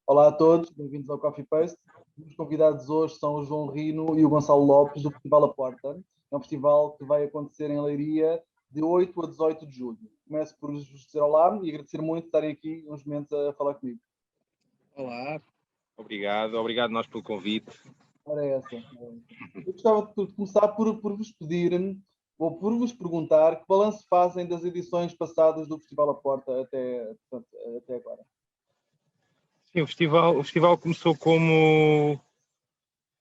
Olá a todos, bem-vindos ao Coffee Paste. Os convidados hoje são o João Rino e o Gonçalo Lopes do Festival A Porta. É um festival que vai acontecer em Leiria de 8 a 18 de julho. Começo por vos dizer olá e agradecer muito estarem aqui uns momentos a falar comigo. Olá, obrigado nós pelo convite. Ora, essa. Eu gostava de começar por vos pedir, ou por vos perguntar, que balanço fazem das edições passadas do Festival A Porta até agora? Sim, o festival começou como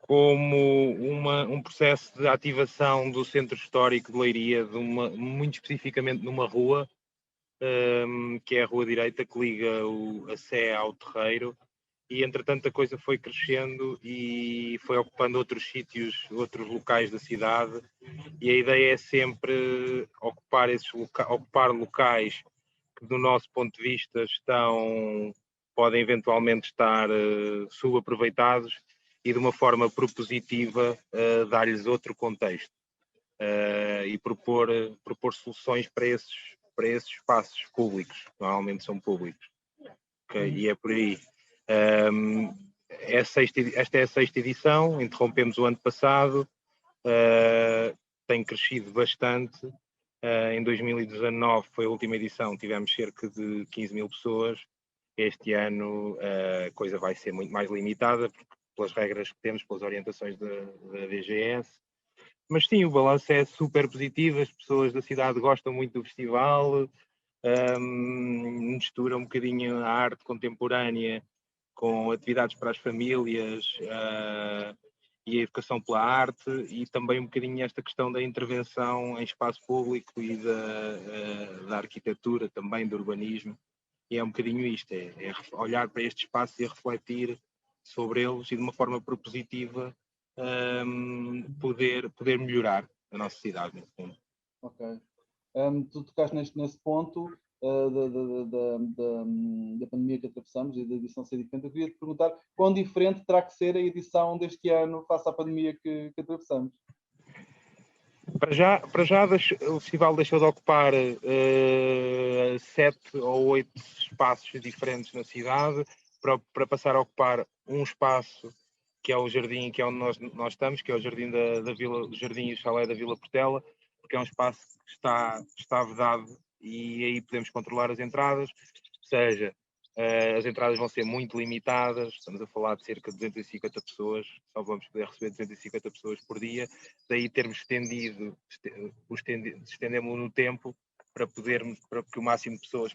um processo de ativação do centro histórico de Leiria, muito especificamente numa rua, que é a Rua Direita, que liga a Sé ao Terreiro, e entretanto a coisa foi crescendo e foi ocupando outros sítios, outros locais da cidade, e a ideia é sempre ocupar locais que do nosso ponto de vista podem eventualmente estar subaproveitados e de uma forma propositiva dar-lhes outro contexto e propor soluções para esses espaços públicos, normalmente são públicos. Okay? E é por aí. Esta é a sexta edição, interrompemos o ano passado, tem crescido bastante. Em 2019 foi a última edição, tivemos cerca de 15 mil pessoas. Este ano a coisa vai ser muito mais limitada, pelas regras que temos, pelas orientações da DGS. Mas sim, o balanço é super positivo, as pessoas da cidade gostam muito do festival, mistura um bocadinho a arte contemporânea com atividades para as famílias e a educação pela arte, e também um bocadinho esta questão da intervenção em espaço público e da arquitetura, também do urbanismo. E é um bocadinho isto, é olhar para estes espaços e refletir sobre eles e de uma forma propositiva poder melhorar a nossa cidade, no fundo. Ok. Tu tocaste nesse ponto da pandemia que atravessamos e da edição ser diferente. Eu queria te perguntar quão diferente terá que ser a edição deste ano face à pandemia que atravessamos? Para já o festival deixou de ocupar 7 ou 8 espaços diferentes na cidade para passar a ocupar um espaço que é o jardim, que é onde nós estamos, que é o jardim da Vila, o jardim e o chalé da Vila Portela, porque é um espaço que está vedado e aí podemos controlar as entradas, ou seja, as entradas vão ser muito limitadas, estamos a falar de cerca de 250 pessoas, só vamos poder receber 250 pessoas por dia, daí termos estendemos no tempo para que o máximo de pessoas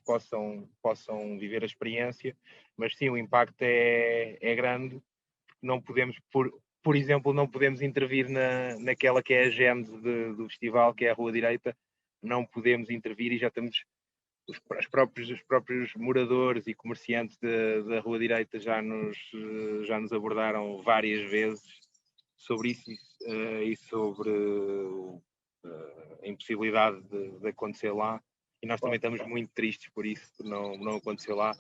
possam viver a experiência, mas sim, o impacto é grande. Não podemos, por exemplo, não podemos intervir naquela que é a gênese do festival, que é a Rua Direita, não podemos intervir e já temos os próprios moradores e comerciantes da Rua Direita já nos abordaram várias vezes sobre isso e sobre a impossibilidade de acontecer lá, e nós também estamos muito tristes por isso, por não acontecer lá,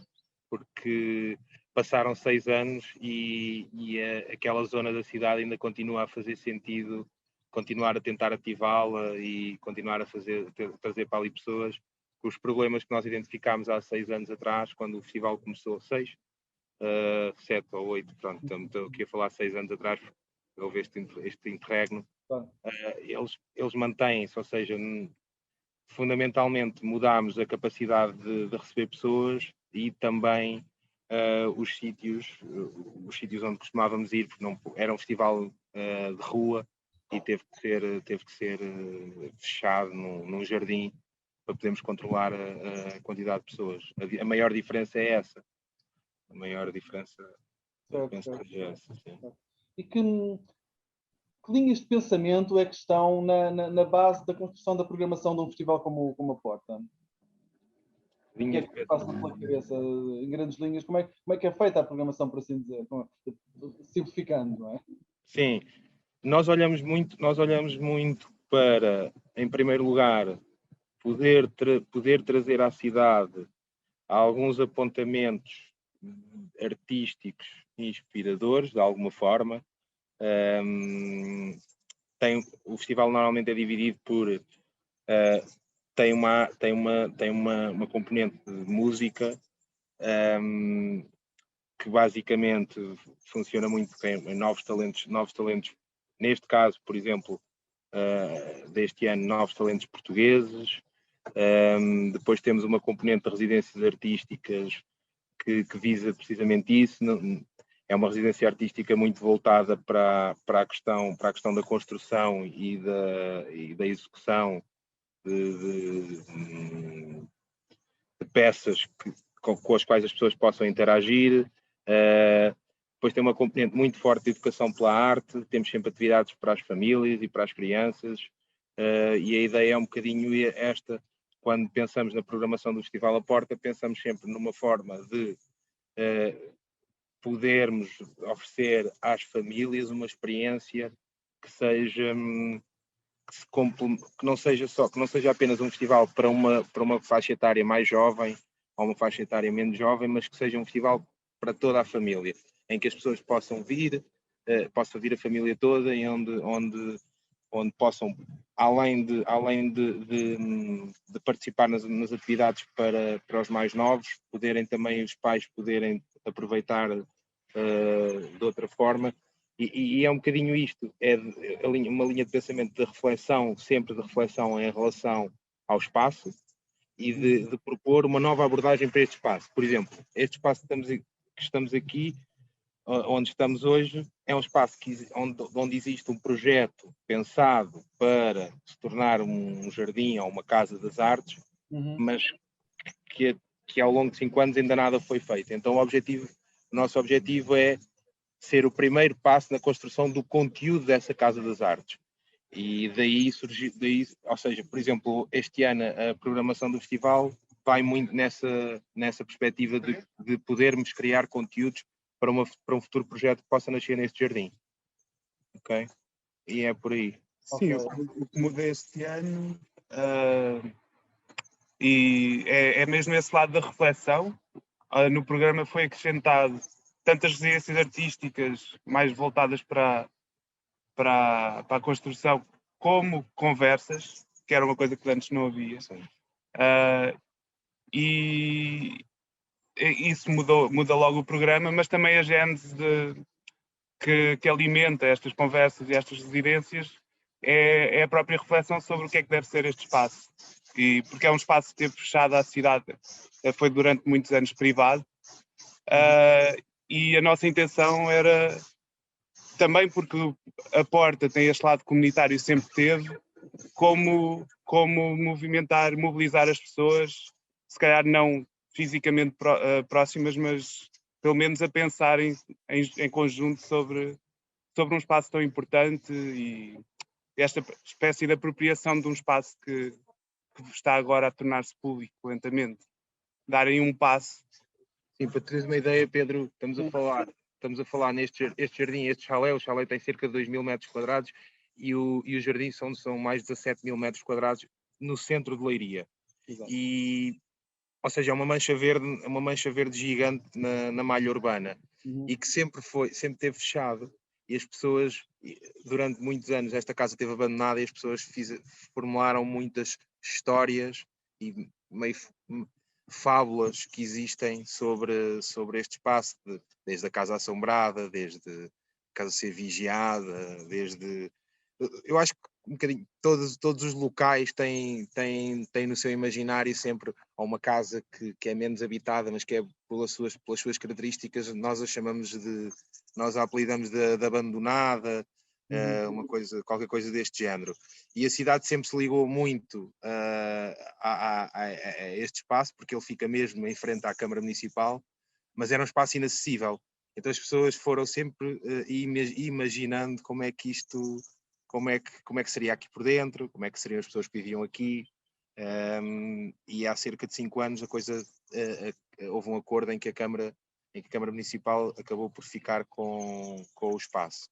porque passaram 6 anos e aquela zona da cidade ainda continua a fazer sentido, continuar a tentar ativá-la e continuar a trazer para ali pessoas. Os problemas que nós identificámos há 6 anos atrás, quando o festival começou, 6, 7 ou 8, pronto, estou aqui a falar 6 anos atrás, houve este interregno, eles mantêm-se, ou seja, fundamentalmente mudámos a capacidade de receber pessoas e também os sítios onde costumávamos ir, porque não era um festival de rua e teve que ser fechado num jardim para podermos controlar a quantidade de pessoas. A maior diferença é essa. A maior diferença penso que é essa. Sim. E que linhas de pensamento é que estão na base da construção da programação de um festival como a Porta? O que é que passa pela cabeça, em grandes linhas? Como é que é feita a programação, por assim dizer? Simplificando, não é? Sim, nós olhamos muito para, em primeiro lugar, poder trazer à cidade alguns apontamentos artísticos inspiradores, de alguma forma. O festival normalmente é dividido por tem uma componente de música, que basicamente funciona muito bem em novos talentos, neste caso, por exemplo, deste ano, novos talentos portugueses. Depois temos uma componente de residências artísticas que visa precisamente isso. É uma residência artística muito voltada para a questão da construção e da execução de peças com as quais as pessoas possam interagir. Depois tem uma componente muito forte de educação pela arte, temos sempre atividades para as famílias e para as crianças, e a ideia é um bocadinho esta. Quando pensamos na programação do Festival à Porta, pensamos sempre numa forma de podermos oferecer às famílias uma experiência que seja que não seja apenas um festival para uma faixa etária mais jovem ou uma faixa etária menos jovem, mas que seja um festival para toda a família, em que as pessoas possam vir a família toda, e onde possam, além de participar nas atividades para os mais novos, os pais poderem aproveitar de outra forma. E é um bocadinho isto, uma linha de pensamento de reflexão, sempre de reflexão em relação ao espaço, e de propor uma nova abordagem para este espaço. Por exemplo, este espaço que estamos aqui, onde estamos hoje, é um espaço onde existe um projeto pensado para se tornar um jardim ou uma casa das artes, mas que ao longo de 5 anos ainda nada foi feito. Então o nosso objetivo é ser o primeiro passo na construção do conteúdo dessa Casa das Artes. E daí surgiu, ou seja, por exemplo, este ano a programação do festival vai muito nessa perspectiva de podermos criar conteúdos para um futuro projeto que possa nascer neste jardim. Ok? E é por aí. Sim, o que muda este ano e é mesmo esse lado da reflexão. No programa foi acrescentado tantas residências artísticas mais voltadas para a construção, como conversas, que era uma coisa que antes não havia. E isso muda logo o programa, mas também a gênese que alimenta estas conversas e estas residências é a própria reflexão sobre o que é que deve ser este espaço. Porque é um espaço que esteve fechado à cidade, foi durante muitos anos privado, e a nossa intenção era, também porque a Porta tem este lado comunitário, sempre teve, como mobilizar as pessoas, se calhar não fisicamente próximas, mas pelo menos a pensarem em conjunto sobre um espaço tão importante, e esta espécie de apropriação de um espaço que está agora a tornar-se público lentamente. Darem um passo. Sim, para teres uma ideia, Pedro, estamos a falar neste jardim, este chalé. O chalé tem cerca de 2.000 metros quadrados e o jardim são mais de 17.000 metros quadrados no centro de Leiria. Exato. Ou seja, é uma mancha verde gigante na malha urbana, e que sempre teve fechado, e as pessoas, durante muitos anos, esta casa esteve abandonada, e as pessoas formularam muitas histórias e meio fábulas que existem sobre este espaço, desde a casa assombrada, desde a casa ser vigiada, eu acho que um bocadinho todos os locais têm no seu imaginário sempre uma casa que é menos habitada, mas que é pelas suas características, nós a apelidamos de abandonada, qualquer coisa deste género. E a cidade sempre se ligou muito a este espaço, porque ele fica mesmo em frente à Câmara Municipal, mas era um espaço inacessível. Então as pessoas foram sempre imaginando como é que seria aqui por dentro, como é que seriam as pessoas que viviam aqui. E há cerca de 5 anos houve um acordo em que a Câmara Municipal acabou por ficar com o espaço.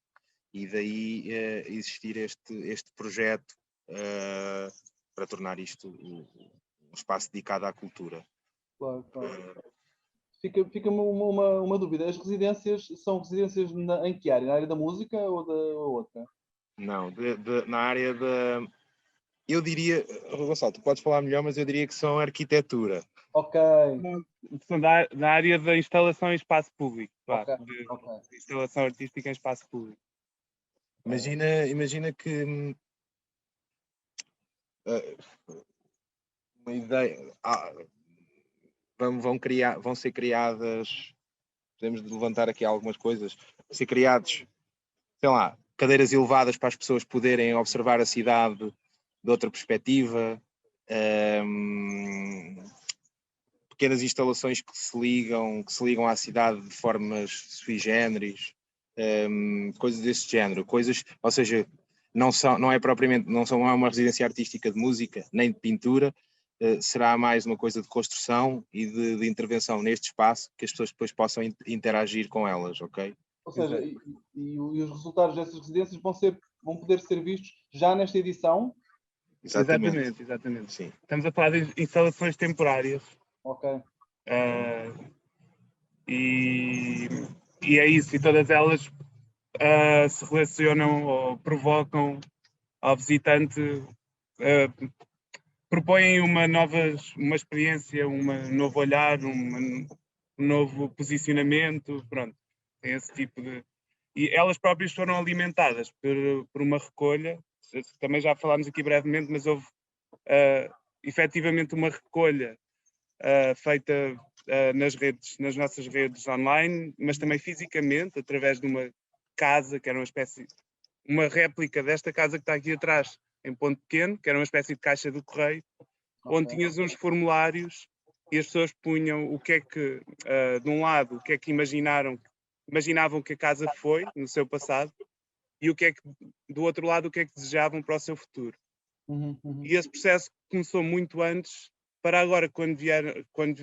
E daí existir este projeto para tornar isto um espaço dedicado à cultura. Claro. Fica-me uma dúvida. As residências são residências em que área? Na área da música ou da outra? Não, na área da... Eu diria, Gonçalo, tu podes falar melhor, mas eu diria que são arquitetura. Ok. São da área da instalação em espaço público. Ok, De instalação artística em espaço público. Imagina que uma ideia. Vão ser criadas. Podemos levantar aqui algumas coisas. Ser criados, sei lá, cadeiras elevadas para as pessoas poderem observar a cidade de outra perspectiva. Pequenas instalações que se ligam à cidade de formas sui generis, coisas desse género, ou seja, não é uma residência artística de música nem de pintura, será mais uma coisa de construção e de intervenção neste espaço que as pessoas depois possam interagir com elas, ok? Ou seja, e os resultados dessas residências vão poder ser vistos já nesta edição? Exatamente. Sim. Estamos a falar de instalações temporárias. Ok. E é isso, e todas elas se relacionam ou provocam ao visitante, propõem uma experiência, um novo olhar, um novo posicionamento, pronto, tem esse tipo de... E elas próprias foram alimentadas por uma recolha, também já falámos aqui brevemente, mas houve efetivamente uma recolha feita nas nossas redes online, mas também fisicamente, através de uma casa, que era uma réplica desta casa que está aqui atrás, em Ponto Pequeno, que era uma espécie de caixa do correio, onde tinhas uns formulários e as pessoas punham o que é que, de um lado, o que é que imaginavam que a casa foi no seu passado, e o que é que, do outro lado, o que é que desejavam para o seu futuro. E esse processo começou muito antes, para agora, quando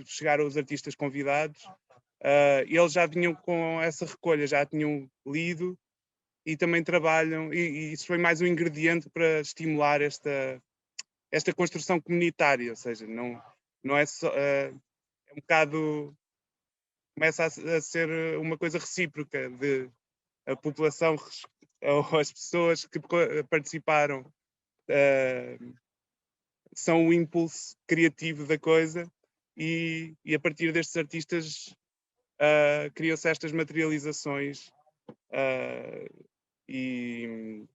chegaram os artistas convidados, eles já vinham com essa recolha, já tinham lido e também trabalham, e isso foi mais um ingrediente para estimular esta construção comunitária, ou seja, não é só, é um bocado, começa a ser uma coisa recíproca, de a população ou as pessoas que participaram são o impulso criativo da coisa, e a partir destes artistas criam-se estas materializações e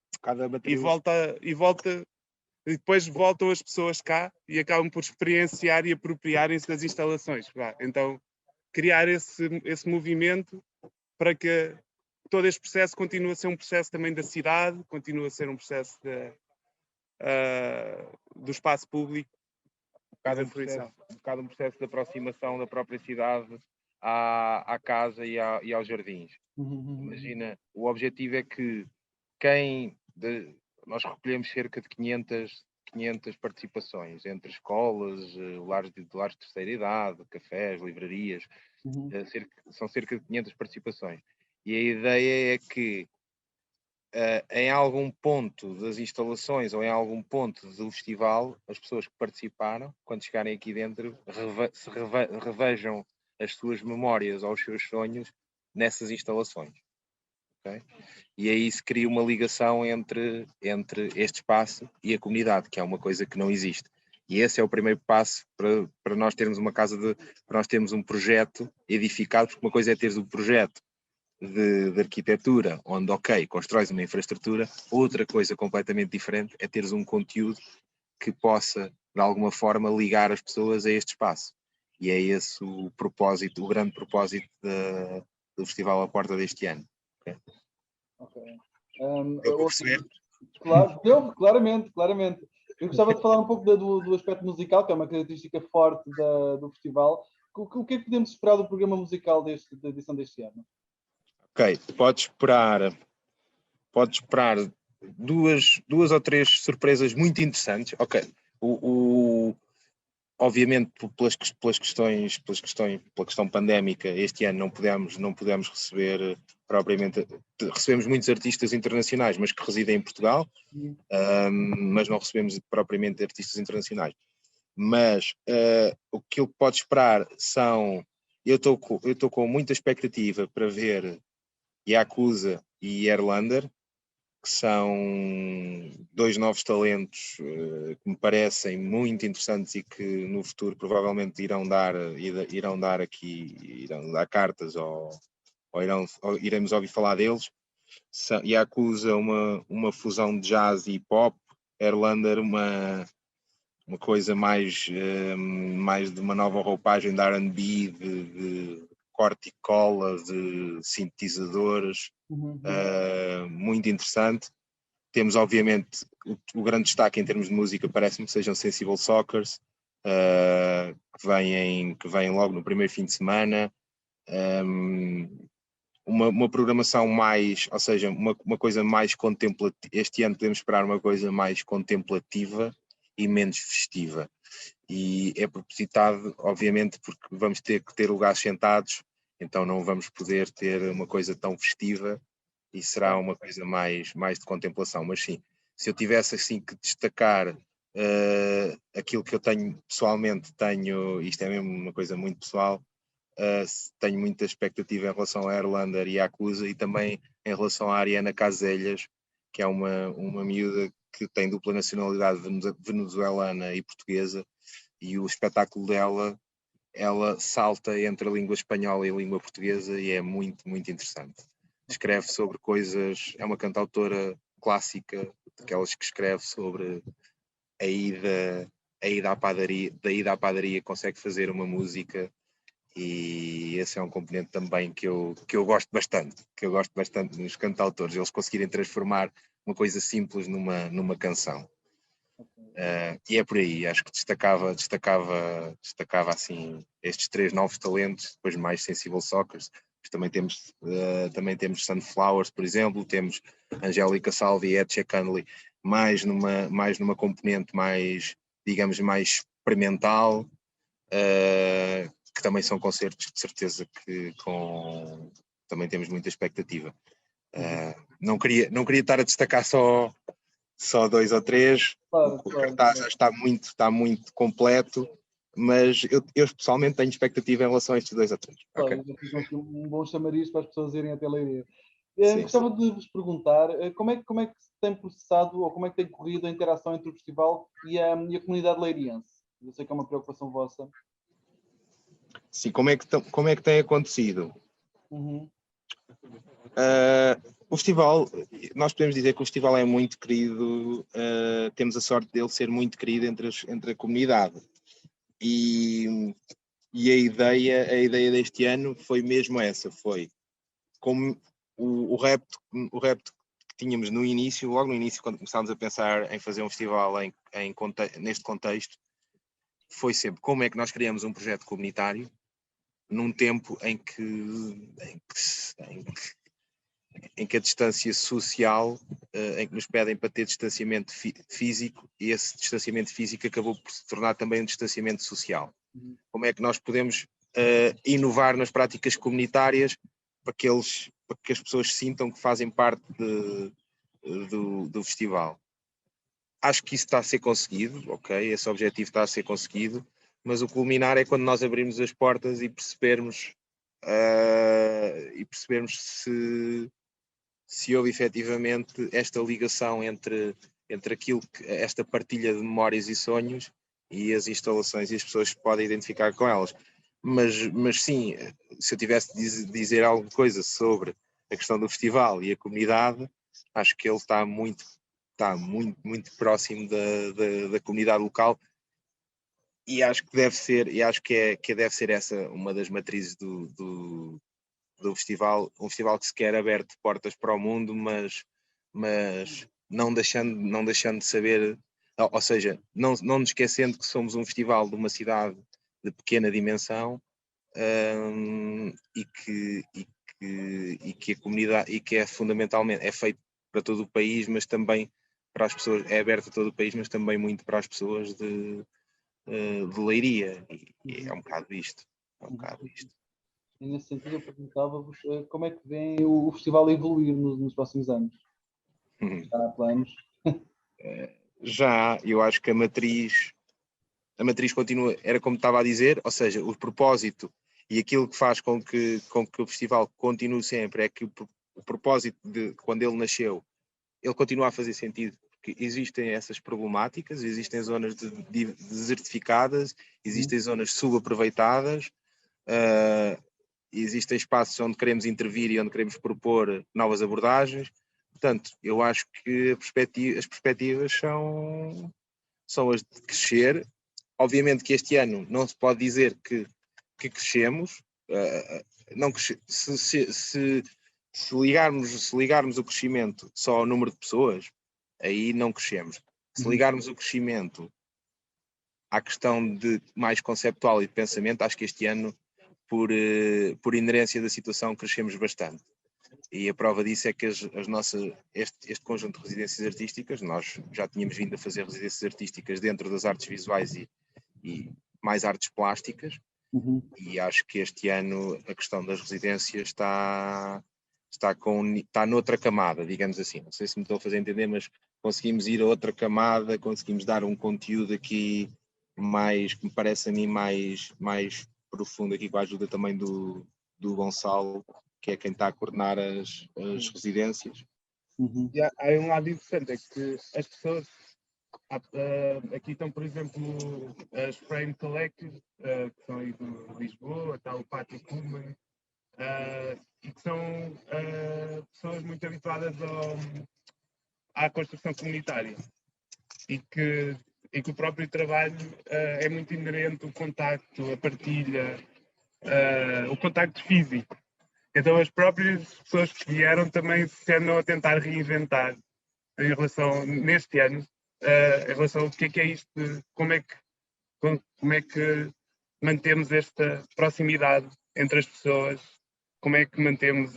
depois voltam as pessoas cá e acabam por experienciar e apropriarem-se das instalações. Então, criar esse movimento para que todo este processo continue a ser um processo também da cidade, continue a ser um processo do espaço público. Um bocado um processo de aproximação da própria cidade à casa e aos jardins. Imagina, o objetivo é que nós recolhemos cerca de 500 participações entre escolas, lares de terceira idade, cafés, livrarias, são cerca de 500 participações. E a ideia é que em algum ponto das instalações ou em algum ponto do festival, as pessoas que participaram, quando chegarem aqui dentro, revejam as suas memórias ou os seus sonhos nessas instalações. Okay? E aí se cria uma ligação entre este espaço e a comunidade, que é uma coisa que não existe. E esse é o primeiro passo para nós termos uma casa, para nós termos um projeto edificado, porque uma coisa é teres um projeto de arquitetura, onde, constróis uma infraestrutura, outra coisa completamente diferente é teres um conteúdo que possa, de alguma forma, ligar as pessoas a este espaço. E é esse o grande propósito do Festival à Porta deste ano. Deu para perceber? Claro, claramente. Eu gostava de falar um pouco do aspecto musical, que é uma característica forte do festival. O que é que podemos esperar do programa musical da edição deste ano? Podes esperar duas ou três surpresas muito interessantes. Obviamente, pela questão pandémica, este ano não pudemos receber propriamente. Recebemos muitos artistas internacionais, mas que residem em Portugal, mas não recebemos propriamente artistas internacionais. Mas o que ele pode esperar são. Eu estou com muita expectativa para ver Yakuza e Airlander, que são dois novos talentos que me parecem muito interessantes e que no futuro provavelmente irão dar cartas ou iremos ouvir falar deles. Yakuza, uma fusão de jazz e pop, Erlander, uma coisa mais de uma nova roupagem de R&B, de corte e cola, de sintetizadores, muito interessante. Temos, obviamente, o grande destaque em termos de música, parece-me que sejam Sensible Sockers, que vêm logo no primeiro fim de semana. Uma programação mais, ou seja, uma coisa mais contemplativa. Este ano podemos esperar uma coisa mais contemplativa e menos festiva. E é propositado, obviamente, porque vamos ter que ter lugares sentados, então não vamos poder ter uma coisa tão festiva e será uma coisa mais de contemplação. Mas sim, se eu tivesse assim que destacar aquilo que eu pessoalmente tenho, isto é mesmo uma coisa muito pessoal, tenho muita expectativa em relação a Erlander e Yakuza e também em relação à Ariana Casellas, que é uma miúda que tem dupla nacionalidade venezuelana e portuguesa, e o espetáculo dela, ela salta entre a língua espanhola e a língua portuguesa e é muito, muito interessante. Escreve sobre coisas, é uma cantautora clássica, daquelas que escreve sobre a ida à padaria, da ida à padaria consegue fazer uma música, e esse é um componente também que eu gosto bastante, nos cantautores, eles conseguirem transformar uma coisa simples numa canção. E é por aí, acho que destacava assim estes três novos talentos, depois mais Sensible Sockers. Também temos Sunflowers, por exemplo, temos Angélica Salvi e Ed Shekanli, mais numa componente mais, digamos, mais experimental, que também são concertos de certeza que também temos muita expectativa. Não queria estar a destacar só dois ou três. Claro, O cartaz está muito completo, mas eu pessoalmente tenho expectativa em relação a estes dois ou três. Claro, okay. Um bom chamariz para as pessoas irem até Leiria. Sim, gostava de vos perguntar como é que se tem processado ou como é que tem corrido a interação entre o festival e a comunidade leiriense? Eu sei que é uma preocupação vossa. Sim, como é que tem acontecido? O festival, nós podemos dizer que o festival é muito querido, temos a sorte dele ser muito querido entre a comunidade. E a ideia deste ano foi mesmo essa, foi como o repto que tínhamos logo no início, quando começámos a pensar em fazer um festival neste contexto, foi sempre como é que nós criamos um projeto comunitário num tempo em que a distância social, em que nos pedem para ter distanciamento físico, e esse distanciamento físico acabou por se tornar também um distanciamento social. Como é que nós podemos inovar nas práticas comunitárias para que as pessoas sintam que fazem parte do festival? Acho que isso está a ser conseguido, ok? Esse objetivo está a ser conseguido, mas o culminar é quando nós abrimos as portas e percebermos se houve efetivamente esta ligação entre esta partilha de memórias e sonhos e as instalações e as pessoas que podem identificar com elas. Mas sim, se eu tivesse de dizer alguma coisa sobre a questão do festival e a comunidade, acho que ele está muito próximo da comunidade local, e acho que deve ser essa uma das matrizes do festival, um festival que se quer aberto de portas para o mundo, mas não deixando de saber, ou seja, não nos esquecendo que somos um festival de uma cidade de pequena dimensão, e que a comunidade, e que é fundamentalmente, é feito para todo o país, mas também para as pessoas, é aberto a todo o país, mas também muito para as pessoas de Leiria, e é um bocado isto. E nesse sentido eu perguntava-vos como é que vem o festival a evoluir nos próximos anos? Há planos? Já, eu acho que a matriz continua, era como estava a dizer, ou seja, o propósito e aquilo que faz com que o festival continue sempre é que o propósito de quando ele nasceu ele continua a fazer sentido, porque existem essas problemáticas, existem zonas desertificadas, existem zonas subaproveitadas, existem espaços onde queremos intervir e onde queremos propor novas abordagens. Portanto, eu acho que as perspectivas são as de crescer. Obviamente que este ano não se pode dizer que crescemos. Se ligarmos o crescimento só ao número de pessoas, aí não crescemos. Se ligarmos o crescimento à questão de mais conceptual e de pensamento, acho que este ano, por inerência da situação, crescemos bastante. E a prova disso é que este conjunto de residências artísticas, nós já tínhamos vindo a fazer residências artísticas dentro das artes visuais e mais artes plásticas, e acho que este ano a questão das residências está noutra camada, digamos assim. Não sei se me estou a fazer entender, mas conseguimos ir a outra camada, conseguimos dar um conteúdo aqui mais, que me parece a mim mais profundo, aqui com a ajuda também do Gonçalo, que é quem está a coordenar as residências. E há um lado interessante, é que as pessoas aqui estão, por exemplo, as Frame Collective, que são aí de Lisboa, está o Pátio Kuhlmann, e que são pessoas muito habituadas à construção comunitária e que o próprio trabalho é muito inerente o contacto, a partilha, o contacto físico. Então as próprias pessoas que vieram também se andam a tentar reinventar em relação, neste ano, em relação ao que é isto, como é que mantemos esta proximidade entre as pessoas, como é que mantemos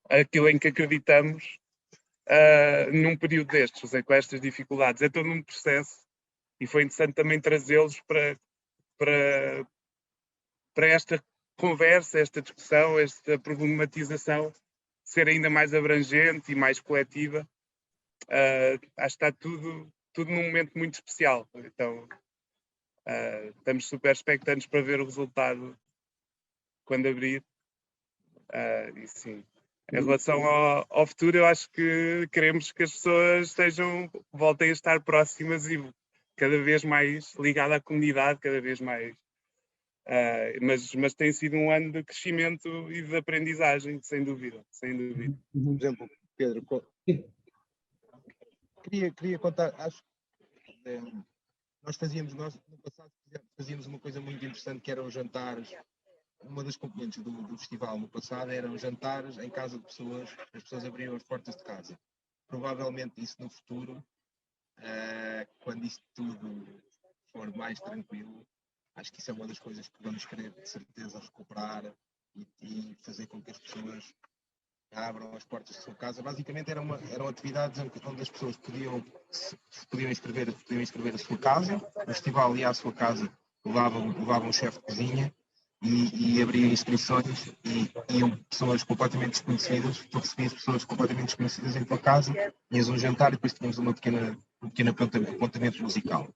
aquilo em que acreditamos num período destes, com estas dificuldades. É todo um processo e foi interessante também trazê-los para esta conversa, esta discussão, esta problematização ser ainda mais abrangente e mais coletiva. Acho que está tudo num momento muito especial. Então, estamos super expectantes para ver o resultado quando abrir. E sim, em relação ao futuro, eu acho que queremos que as pessoas voltem a estar próximas e cada vez mais ligadas à comunidade, cada vez mais. Mas tem sido um ano de crescimento e de aprendizagem, sem dúvida. Por exemplo, Pedro, queria contar, acho que nós no passado fazíamos uma coisa muito interessante, que eram os jantares. Uma das componentes do festival no passado eram jantares em casa de pessoas, as pessoas abriam as portas de casa. Provavelmente isso no futuro, quando isto tudo for mais tranquilo, acho que isso é uma das coisas que vamos querer de certeza recuperar e fazer com que as pessoas abram as portas da sua casa. Basicamente eram atividades onde as pessoas podiam inscrever a sua casa, o festival ia à sua casa, levavam um chefe de cozinha e abriam inscrições e iam pessoas completamente desconhecidas, tu recebias pessoas completamente desconhecidas em tua casa, ias um jantar e depois tínhamos um pequeno apontamento musical.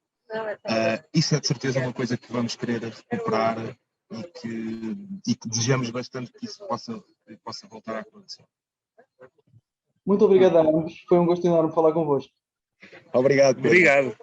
Isso é de certeza uma coisa que vamos querer recuperar e que desejamos bastante que isso possa voltar a acontecer. Muito obrigado a ambos. Foi um gosto enorme falar convosco. Obrigado, Pedro. Obrigado.